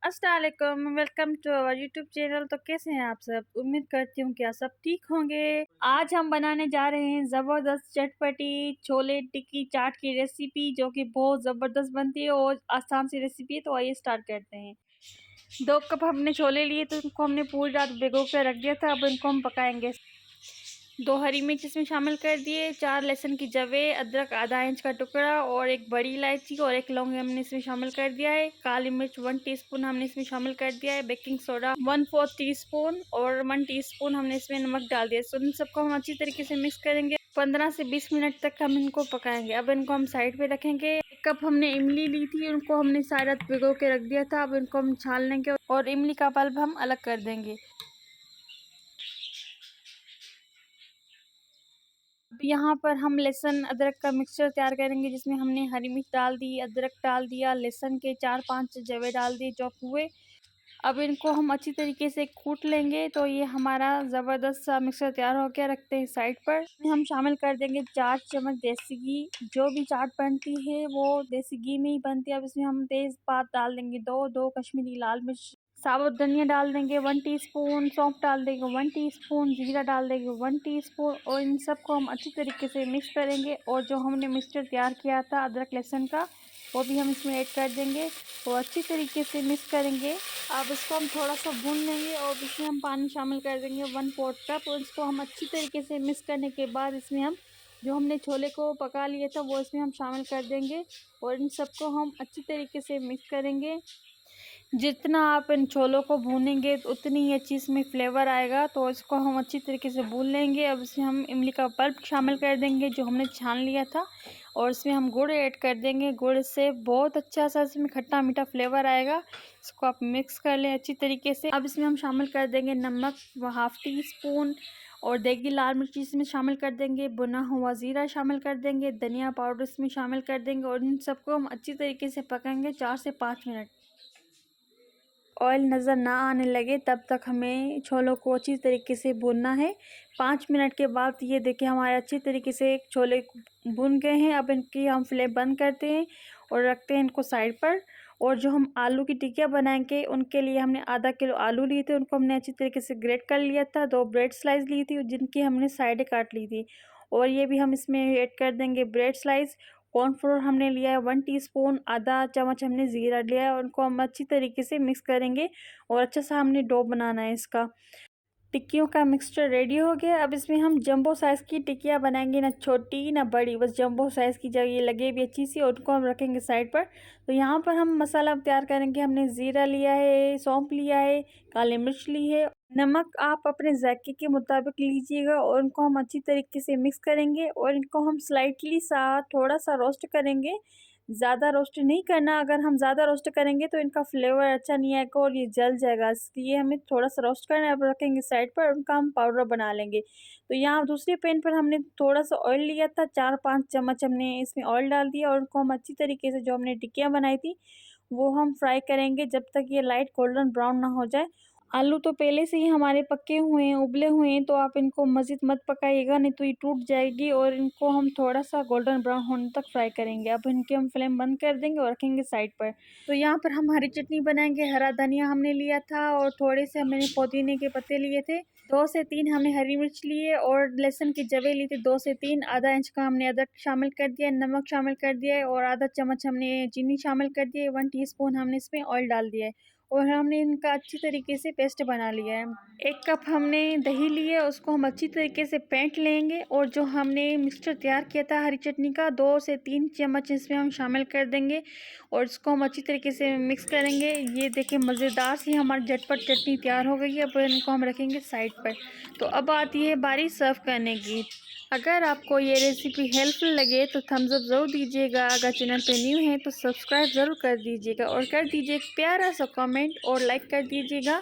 अस्सलाम वालेकुम, welcome to our YouTube channel. तो कैसे हैं आप सब? उम्मीद करती हूँ कि आप सब ठीक होंगे। आज हम बनाने जा रहे हैं ज़बरदस्त चटपटी छोले टिक्की चाट की रेसिपी, जो कि बहुत ज़बरदस्त बनती है और आसान सी रेसिपी है। तो आइए स्टार्ट करते हैं। 2 कप हमने छोले लिए, तो इनको हमने पूरी रात भिगो कर रख दिया था। अब इनको हम पकाएंगे। 2 हरी मिर्च इसमें शामिल कर दिए, 4 लहसुन की जवे, अदरक आधा इंच का टुकड़ा और 1 बड़ी इलायची और 1 लौंग हमने इसमें शामिल कर दिया है। काली मिर्च 1 टीस्पून हमने इसमें शामिल कर दिया है। बेकिंग सोडा 1/4 टीस्पून और 1 टीस्पून हमने इसमें नमक डाल दिया। तो इन सबको हम अच्छी तरीके से मिक्स करेंगे। 15 से 20 मिनट तक हम इनको पकाएंगे। अब इनको हम साइड पे रखेंगे। 1 कप हमने इमली ली थी, उनको हमने सारी रात भिगो के रख दिया था। अब इनको हम छान लेंगे और इमली का पल्प हम अलग कर देंगे। अब यहाँ पर हम लहसुन अदरक का मिक्सचर तैयार करेंगे, जिसमें हमने हरी मिर्च डाल दी, अदरक डाल दिया, लहसुन के 4-5 जवे डाल दिए चॉप हुए। अब इनको हम अच्छी तरीके से कूट लेंगे। तो ये हमारा ज़बरदस्त सा मिक्सचर तैयार हो गया। रखते हैं साइड पर। इसमें हम शामिल कर देंगे 4 चम्मच देसी घी। जो भी चाट बनती है वो देसी घी में ही बनती है। अब इसमें हम तेज़पात डाल देंगे 2 कश्मीरी लाल मिर्च, साबुत धनिया डाल देंगे 1 टीस्पून, सौंफ डाल देंगे 1 टीस्पून, जीरा डाल देंगे 1 टीस्पून और इन सबको हम अच्छी तरीके से मिक्स करेंगे। और जो हमने मिक्सचर तैयार किया था अदरक लहसुन का, वो भी हम इसमें ऐड कर देंगे और अच्छी तरीके से मिक्स करेंगे। अब इसको हम थोड़ा सा भून लेंगे और इसमें हम पानी शामिल कर देंगे 1/4 कप और इसको हम अच्छी तरीके से मिक्स करने के बाद इसमें हम जो हमने छोले को पका लिया था वो इसमें हम शामिल कर देंगे और इन सबको हम अच्छी तरीके से मिक्स करेंगे। जितना आप इन छोलों को भूनेंगे तो उतनी ही अच्छी इसमें फ्लेवर आएगा। तो इसको हम अच्छी तरीके से भून लेंगे। अब इसमें हम इमली का पल्प शामिल कर देंगे जो हमने छान लिया था और इसमें हम गुड़ ऐड कर देंगे। गुड़ से बहुत अच्छा सा इसमें खट्टा मीठा फ्लेवर आएगा। इसको आप मिक्स कर लें अच्छी तरीके से। अब इसमें हम शामिल कर देंगे नमक 1/2 टीस्पून और देगी लाल मिर्च इसमें शामिल कर देंगे। भुना हुआ ज़ीरा शामिल कर देंगे। धनिया पाउडर इसमें शामिल कर देंगे और इन सबको हम अच्छी तरीके से पकाएंगे 4 से 5 मिनट। ऑयल नज़र ना आने लगे तब तक हमें छोलों को अच्छी तरीके से भूनना है। 5 मिनट के बाद ये देखिए हमारे अच्छी तरीके से छोले भुन गए हैं। अब इनकी हम फ्लेम बंद करते हैं और रखते हैं इनको साइड पर। और जो हम आलू की टिक्कियाँ बनाएंगे उनके लिए हमने आधा किलो आलू लिए थे, उनको हमने अच्छी तरीके से ग्रेट कर लिया था। 2 ब्रेड स्लाइस ली थी जिनकी हमने साइडें काट ली थी और ये भी हम इसमें ऐड कर देंगे ब्रेड स्लाइस। कॉर्नफ्लोर हमने लिया है 1 टीस्पून, आधा चम्मच हमने ज़ीरा लिया है और उनको हम अच्छी तरीके से मिक्स करेंगे और अच्छा सा हमने डो बनाना है इसका। टिक्कियों का मिक्सचर रेडी हो गया। अब इसमें हम जंबो साइज़ की टिक्कियाँ बनाएंगे, ना छोटी ना बड़ी, बस जंबो साइज़ की जगह ये लगे भी अच्छी सी और उनको हम रखेंगे साइड पर। तो यहाँ पर हम मसाला तैयार करेंगे। हमने ज़ीरा लिया है, सौंफ लिया है, काली मिर्च ली है, नमक आप अपने जायके के मुताबिक लीजिएगा और इनको हम अच्छी तरीके से मिक्स करेंगे और इनको हम स्लाइटली सा थोड़ा सा रोस्ट करेंगे। ज़्यादा रोस्ट नहीं करना, अगर हम ज़्यादा रोस्ट करेंगे तो इनका फ्लेवर अच्छा नहीं आएगा और ये जल जाएगा, इसलिए हमें थोड़ा सा रोस्ट करना है। अब रखेंगे साइड पर, उनका हम पाउडर बना लेंगे। तो यहाँ दूसरे पैन पर हमने थोड़ा सा ऑयल लिया था, 4-5 चम्मच हमने इसमें ऑयल डाल दिया और उनको हम अच्छी तरीके से जो हमने टिक्कियाँ बनाई थी वो हम फ्राई करेंगे जब तक ये लाइट गोल्डन ब्राउन ना हो जाए। आलू तो पहले से ही हमारे पके हुए हैं, उबले हुए हैं, तो आप इनको मज़ीद मत पकाइएगा, नहीं तो ये टूट जाएगी। और इनको हम थोड़ा सा गोल्डन ब्राउन होने तक फ्राई करेंगे। अब इनके हम फ्लेम बंद कर देंगे और रखेंगे साइड पर। तो यहाँ पर हम हरी चटनी बनाएंगे। हरा धनिया हमने लिया था और थोड़े से हमने पुदीने के पत्ते लिए थे। 2 से 3 हमने हरी मिर्च लिए और लहसुन की जवे ली थी 2 से 3। आधा इंच का हमने अदरक शामिल कर दिया, नमक शामिल कर दिया है और आधा चम्मच हमने चीनी शामिल कर दी है। 1 टीस्पून हमने इसमें ऑयल डाल दिया है और हमने इनका अच्छी तरीके से पेस्ट बना लिया है। 1 कप हमने दही ली है, उसको हम अच्छी तरीके से फेंट लेंगे और जो हमने मिक्सचर तैयार किया था हरी चटनी का, 2 से 3 चम्मच इसमें हम शामिल कर देंगे और इसको हम अच्छी तरीके से मिक्स करेंगे। ये देखिए मज़ेदार सी हमारी झटपट चटनी तैयार हो गई है। अब इनको हम रखेंगे साइड पर। तो अब आती है बारी सर्व करने की। अगर आपको ये रेसिपी हेल्पफुल लगे तो थम्स अप ज़रूर दीजिएगा। अगर चैनल पे न्यू हैं तो सब्सक्राइब ज़रूर कर दीजिएगा और कर दीजिए एक प्यारा सा कमेंट और लाइक कर दीजिएगा।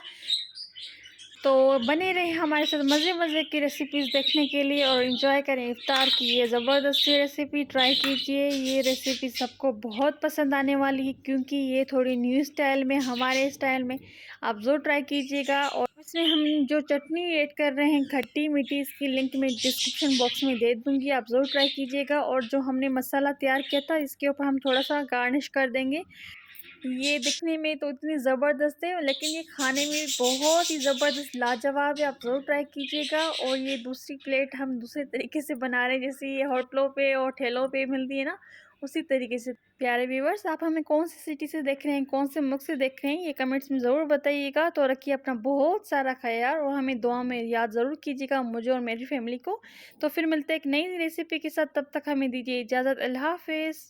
तो बने रहे हमारे साथ मज़े मज़े की रेसिपीज़ देखने के लिए और इन्जॉय करें इफ्तार की ये ज़बरदस्त सी रेसिपी। ट्राई कीजिए, ये रेसिपी सबको बहुत पसंद आने वाली है क्योंकि ये थोड़ी न्यू स्टाइल में, हमारे स्टाइल में, आप ज़रूर ट्राई कीजिएगा। और इसमें हम जो चटनी ऐड कर रहे हैं खट्टी मीठी, इसकी लिंक मैं डिस्क्रिप्शन बॉक्स में दे दूँगी, आप ज़रूर ट्राई कीजिएगा। और जो हमने मसाला तैयार किया था इसके ऊपर हम थोड़ा सा गार्निश कर देंगे। ये दिखने में तो इतनी ज़बरदस्त है, लेकिन ये खाने में भी बहुत ही ज़बरदस्त लाजवाब है। आप ज़रूर ट्राई कीजिएगा। और ये दूसरी प्लेट हम दूसरे तरीके से बना रहे हैं, जैसे ये होटलों पे और ठेलों पे मिलती है ना, उसी तरीके से। प्यारे व्यूअर्स, आप हमें कौन सी सिटी से देख रहे हैं, कौन से मुल्क से देख रहे हैं, ये कमेंट्स में ज़रूर बताइएगा। तो रखिए अपना बहुत सारा ख़याल और हमें दुआ में याद ज़रूर कीजिएगा, मुझे और मेरी फैमिली को। तो फिर मिलते हैं एक नई रेसिपी के साथ, तब तक हमें दीजिए इजाज़त। अल्लाह हाफ़िज़।